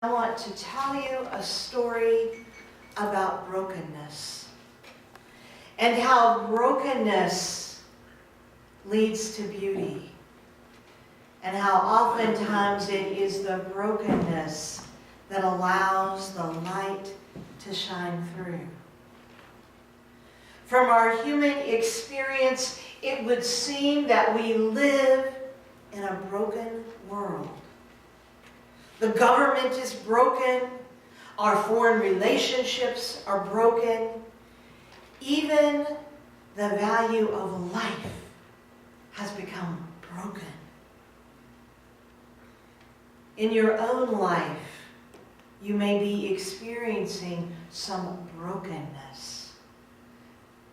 I want to tell you a story about brokenness and how brokenness leads to beauty, and how oftentimes it is the brokenness that allows the light to shine through. From our human experience, it would seem that we live in a broken world. The government is broken. Our foreign relationships are broken. Even the value of life has become broken. In your own life, you may be experiencing some brokenness.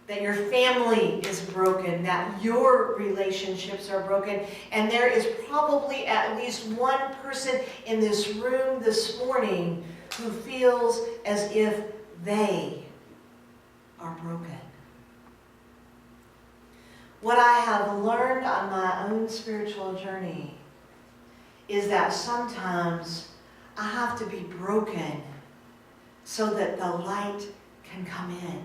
That your family is broken, that your relationships are broken, and there is probably at least one person in this room this morning who feels as if they are broken. What I have learned on my own spiritual journey is that sometimes I have to be broken so that the light can come in.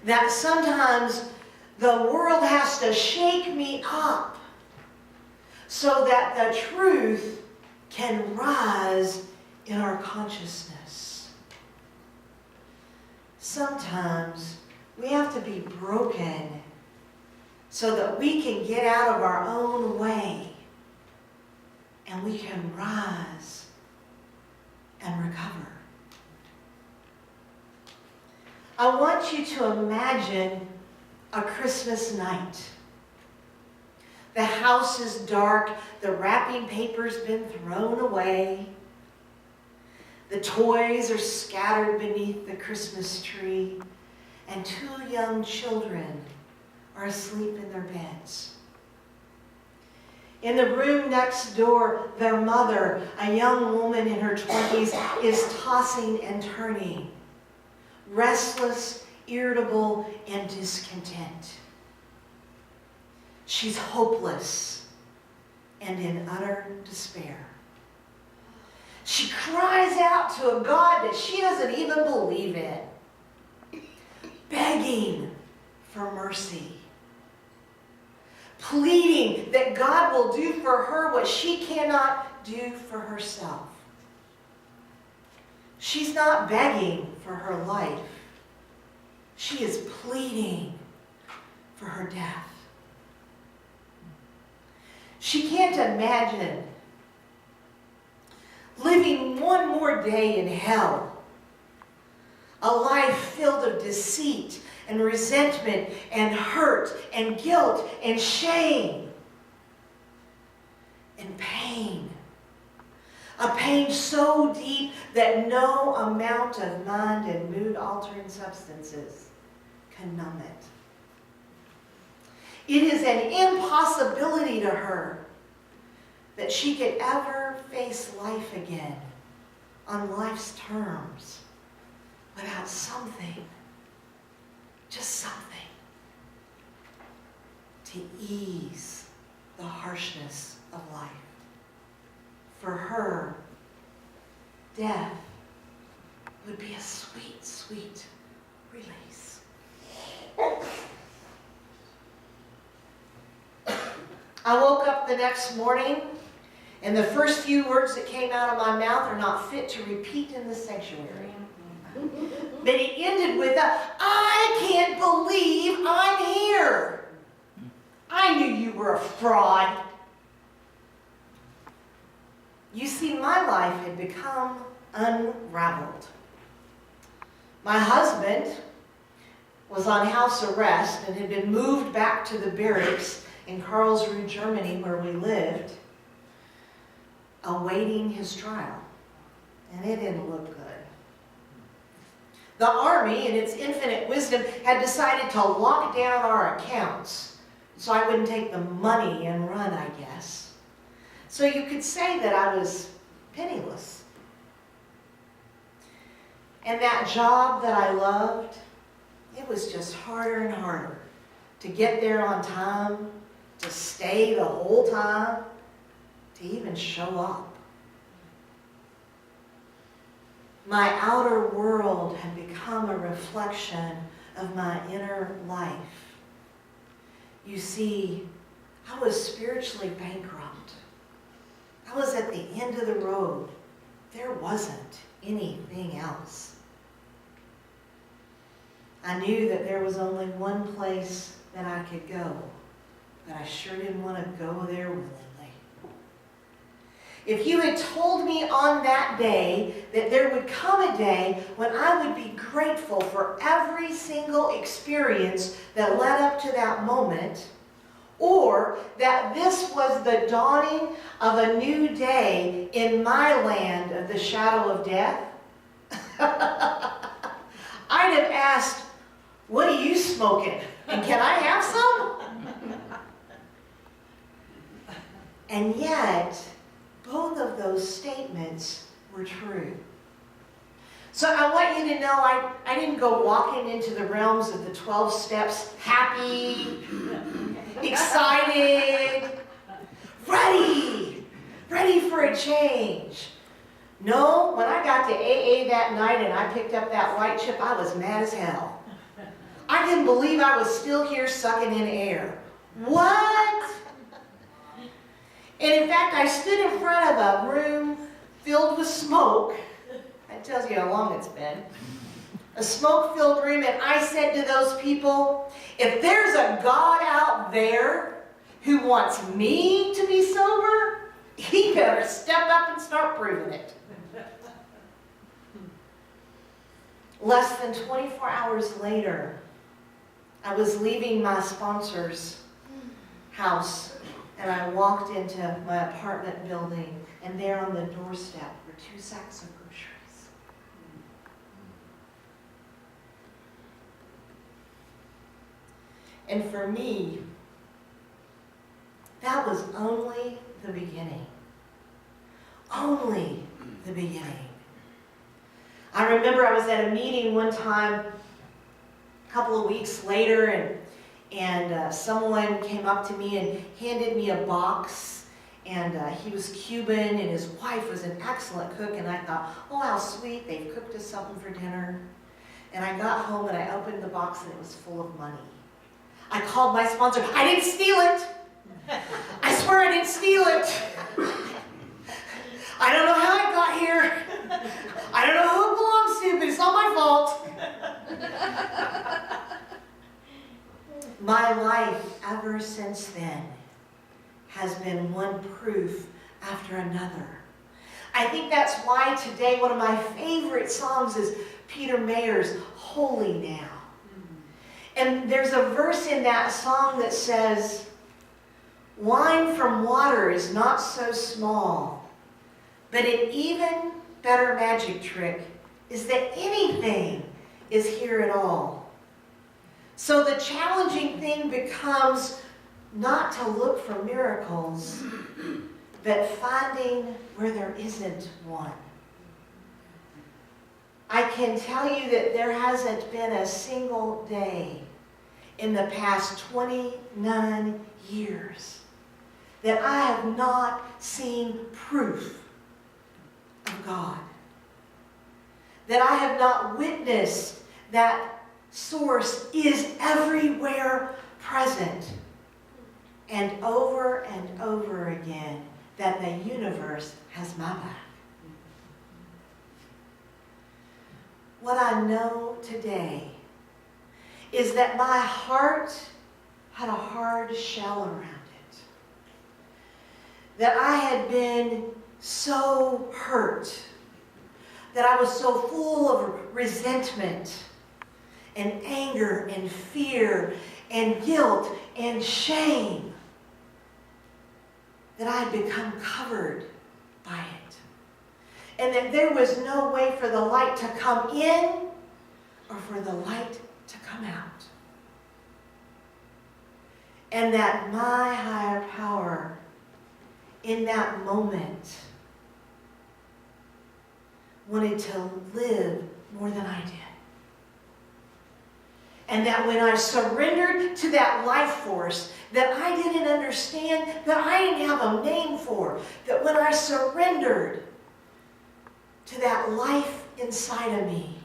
That sometimes the world has to shake me up so that the truth can rise in our consciousness. Sometimes we have to be broken so that we can get out of our own way and we can rise and recover. I want you to imagine a Christmas night. The house is dark, the wrapping paper's been thrown away, the toys are scattered beneath the Christmas tree, and two young children are asleep in their beds. In the room next door, their mother, a young woman in her 20s, is tossing and turning, restless, irritable, and discontent. She's hopeless and in utter despair. She cries out to a God that she doesn't even believe in, begging for mercy, pleading that God will do for her what she cannot do for herself. She's not begging for her life. She is pleading for her death. She can't imagine living one more day in hell. A life filled of deceit and resentment and hurt and guilt and shame and pain. A pain so deep that no amount of mind and mood-altering substances can numb it. It is an impossibility to her that she could ever face life again on life's terms without something, just something, to ease the harshness of life. For her, death would be a sweet, sweet release. I woke up the next morning, and the first few words that came out of my mouth are not fit to repeat in the sanctuary. But it ended with I can't believe I'm here. I knew you were a fraud. You see, my life had become unraveled. My husband was on house arrest and had been moved back to the barracks in Karlsruhe, Germany, where we lived, awaiting his trial. And it didn't look good. The Army, in its infinite wisdom, had decided to lock down our accounts so I wouldn't take the money and run, I guess. So you could say that I was penniless. And that job that I loved, it was just harder and harder to get there on time, to stay the whole time, to even show up. My outer world had become a reflection of my inner life. You see, I was spiritually bankrupt. I was at the end of the road. There wasn't anything else. I knew that there was only one place that I could go, but I sure didn't want to go there willingly. If you had told me on that day that there would come a day when I would be grateful for every single experience that led up to that moment, or that this was the dawning of a new day in my land of the shadow of death, I'd have asked, "What are you smoking? And can I have some?" And yet, both of those statements were true. So I want you to know I didn't go walking into the realms of the 12 steps happy, excited, ready for a change. No, when I got to AA that night and I picked up that white chip, I was mad as hell. I didn't believe I was still here sucking in air. What? And in fact, I stood in front of a room filled with smoke. That tells you how long it's been. A smoke-filled room, and I said to those people, if there's a God out there who wants me to be sober, he better step up and start proving it. Less than 24 hours later, I was leaving my sponsor's house, and I walked into my apartment building, and there on the doorstep were 2 sacks of groceries. And for me, that was only the beginning. Only the beginning. I remember I was at a meeting one time, a couple of weeks later, and someone came up to me and handed me a box, and he was Cuban, and his wife was an excellent cook, and I thought, oh, how sweet, they've cooked us something for dinner. And I got home and I opened the box and it was full of money. I called my sponsor. I didn't steal it. I swear I didn't steal it. I don't know how it got here. I don't know who it belongs to, but it's not my fault. My life ever since then has been one proof after another. I think that's why today one of my favorite songs is Peter Mayer's Holy Now. And there's a verse in that song that says, wine from water is not so small, but an even better magic trick is that anything is here at all. So the challenging thing becomes not to look for miracles, but finding where there isn't one. I can tell you that there hasn't been a single day in the past 29 years that I have not seen proof of God. That I have not witnessed that source is everywhere present. And over again, that the universe has my back. What I know today is that my heart had a hard shell around it. That I had been so hurt, that I was so full of resentment and anger and fear and guilt and shame, that I had become covered by it. And that there was no way for the light to come in or for the light to come out. And that my higher power in that moment wanted to live more than I did. And that when I surrendered to that life force that I didn't understand, that I didn't have a name for, that when I surrendered to that life inside of me,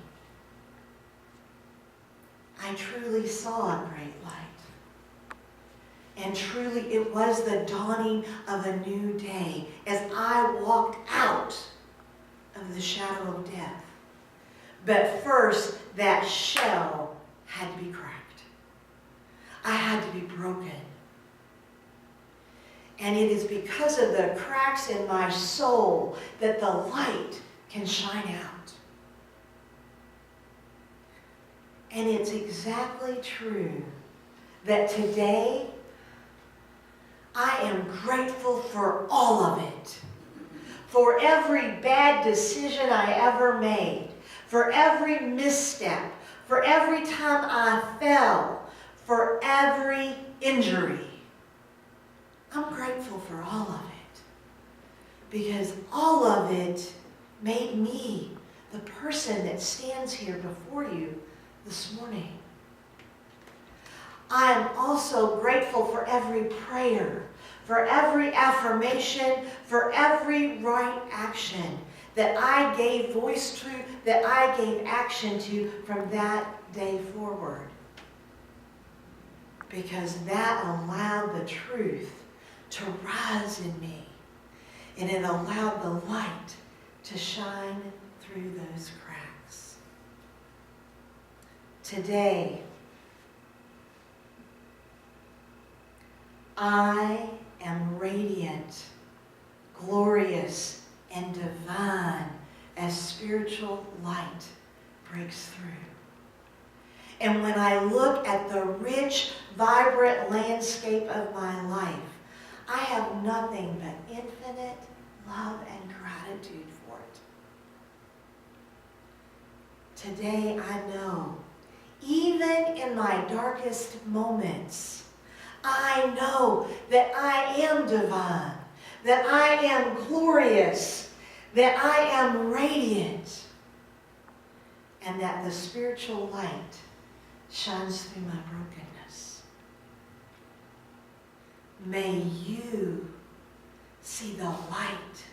I truly saw a great light. And truly, it was the dawning of a new day as I walked out of the shadow of death. But first, that shell had to be cracked. I had to be broken. And it is because of the cracks in my soul that the light can shine out. And it's exactly true that today I am grateful for all of it. For every bad decision I ever made, for every misstep, for every time I fell, for every injury. I'm grateful for all of it, because all of it made me the person that stands here before you this morning. I am also grateful for every prayer, for every affirmation, for every right action that I gave voice to, that I gave action to from that day forward. Because that allowed the truth to rise in me, and it allowed the light to shine through those cracks. Today, I am radiant, glorious, and divine as spiritual light breaks through. And when I look at the rich, vibrant landscape of my life, I have nothing but infinite love and gratitude for it. Today I know, even in my darkest moments, I know that I am divine, that I am glorious, that I am radiant, and that the spiritual light shines through my brokenness. May you see the light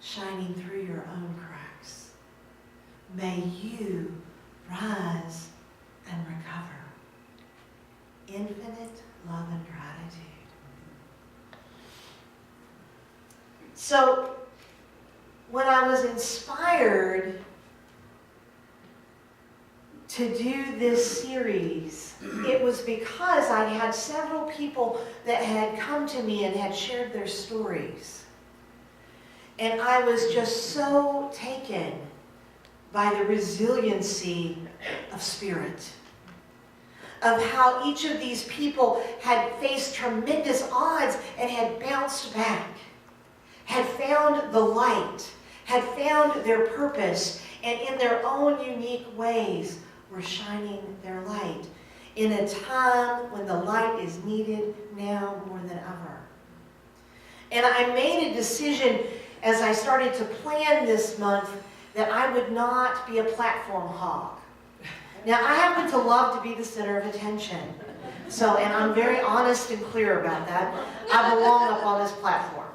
shining through your own cracks. May you rise and recover. Infinite love and gratitude. So, when I was inspired to do this series, it was because I had several people that had come to me and had shared their stories. And I was just so taken by the resiliency of spirit, of how each of these people had faced tremendous odds and had bounced back, had found the light, had found their purpose, and in their own unique ways were shining their light in a time when the light is needed now more than ever. And I made a decision as I started to plan this month that I would not be a platform hog. Now, I happen to love to be the center of attention. So, and I'm very honest and clear about that. I belong up on this platform.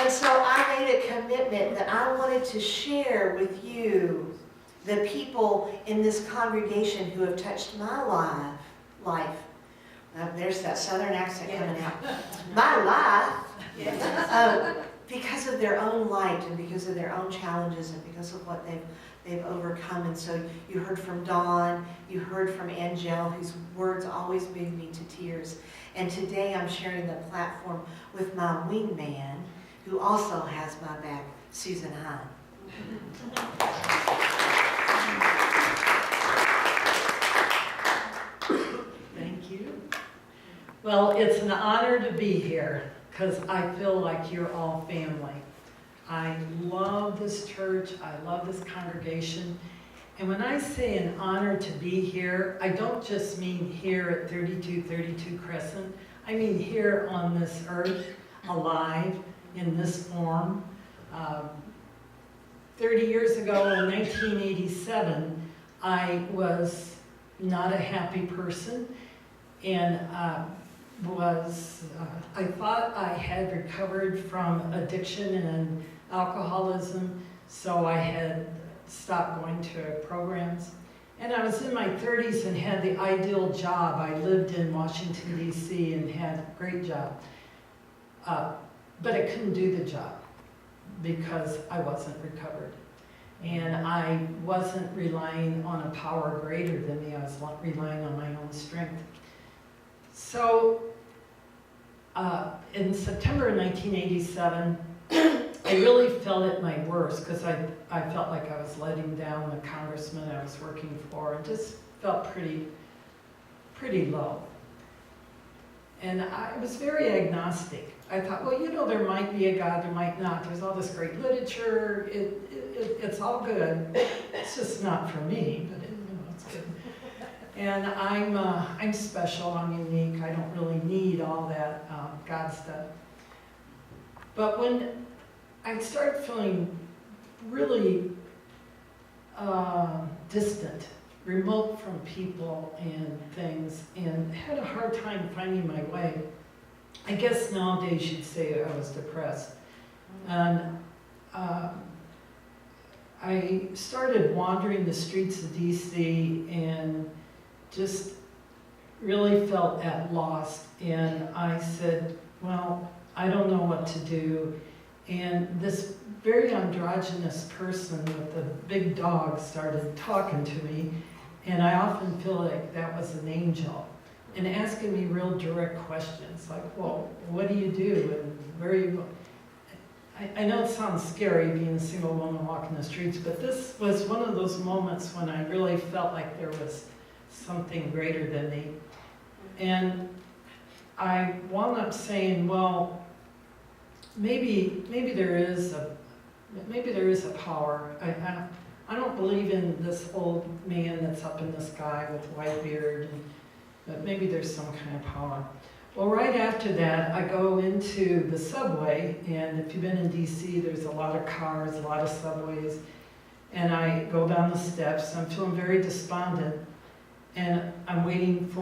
And so I made a commitment that I wanted to share with you the people in this congregation who have touched my life. There's that southern accent coming out. My life. Because of their own light and because of their own challenges and because of what they've overcome. And so you heard from Dawn, you heard from Angel, whose words always move me to tears. And today I'm sharing the platform with my wingman, who also has my back, Susan Hahn. Thank you. Well, it's an honor to be here because I feel like you're all family. I love this church. I love this congregation. And when I say an honor to be here, I don't just mean here at 3232 Crescent. I mean here on this earth, alive in this form. 30 years ago in 1987, I was not a happy person. And was, I thought I had recovered from addiction and alcoholism, so I had stopped going to programs. And I was in my 30s and had the ideal job. I lived in Washington, D.C. and had a great job. But I couldn't do the job because I wasn't recovered. And I wasn't relying on a power greater than me. I was relying on my own strength. So in September of 1987, I really felt at my worst because I felt like I was letting down the congressman I was working for and just felt pretty low. And I was very agnostic. I thought, well, you know, there might be a God, there might not. There's all this great literature. It's all good. It's just not for me, but it's good. And I'm special. I'm unique. I don't really need all that God stuff. But when I started feeling really distant, remote from people and things, and had a hard time finding my way. I guess nowadays you'd say I was depressed. And I started wandering the streets of DC and just really felt at loss. And I said, well, I don't know what to do. And this very androgynous person with the big dog started talking to me. And I often feel like that was an angel. And asking me real direct questions, like, well, what do you do? And where are you? I know it sounds scary being a single woman walking the streets, but this was one of those moments when I really felt like there was something greater than me. And I wound up saying, well, maybe there is a power. I don't believe in this old man that's up in the sky with white beard, but maybe there's some kind of power. Well, right after that, I go into the subway, and if you've been in DC, there's a lot of cars, a lot of subways, and I go down the steps. I'm feeling very despondent, and I'm waiting for